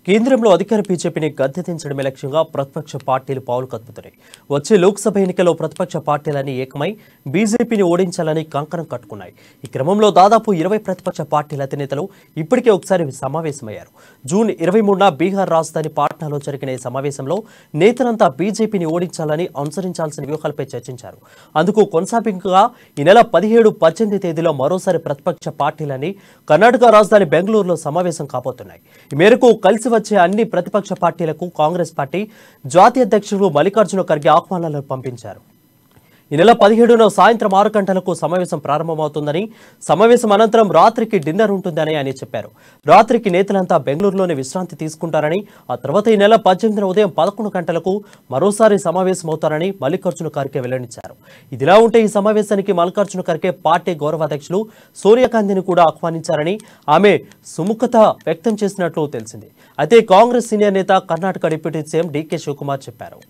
కేంద్రంలో అధికార బీజేపీని గద్దెదించడమే లక్ష్యంగా ప్రతిపక్ష పార్టీలు పావులు కదుపుతున్నాయి. వచ్చే లోక్సభ ఎన్నికల్లో ప్రతిపక్ష పార్టీలన్నీ ఏకమై బీజేపీని ఓడించాలని కంకణం కట్టుకున్నాయి. ఈ క్రమంలో దాదాపు 20 ప్రతిపక్ష పార్టీల అధినేతలు ఇప్పటికే ఒకసారి సమావేశమయ్యారు. జూన్ 23న బీహార్ రాజధాని పాట్నాలో జరిగిన ఈ సమావేశంలో నేతలంతా బీజేపీని ఓడించాలని అనుసరించాల్సిన వ్యూహాలపై చర్చించారు. అందుకు కొనసాగింపుగా ఈ నెల 17, 18 తేదీలో మరోసారి ప్రతిపక్ష పార్టీలన్నీ కర్ణాటక రాజధాని బెంగళూరులో సమావేశం కాబోతున్నాయి. ఈ మేరకు కలిసి వచ్చే అన్ని ప్రతిపక్ష పార్టీలకు కాంగ్రెస్ పార్టీ జాతీయ అధ్యక్షుడు మల్లికార్జున ఖర్గే ఆహ్వానాలను పంపించారు. ఈ నెల 17న సాయంత్రం 6 గంటలకు సమావేశం ప్రారంభమవుతుందని, సమావేశం అనంతరం రాత్రికి డిన్నర్ ఉంటుందని ఆయన చెప్పారు. రాత్రికి నేతలంతా బెంగళూరులోనే విశ్రాంతి తీసుకుంటారని, ఆ తర్వాత ఈ నెల 18న ఉదయం 11 గంటలకు మరోసారి సమావేశమవుతారని మల్లికార్జున ఖర్గే వెల్లడించారు. ఇదిలా ఉంటే ఈ సమావేశానికి మల్లికార్జున ఖర్గే పార్టీ గౌరవాధ్యక్షులు సోనియా గాంధీని కూడా ఆహ్వానించారని, ఆమె సుముఖత వ్యక్తం చేసినట్లు తెలిసింది. అయితే కాంగ్రెస్ సీనియర్ నేత కర్ణాటక డిప్యూటీ సీఎం డీకే శివకుమార్ చెప్పారు.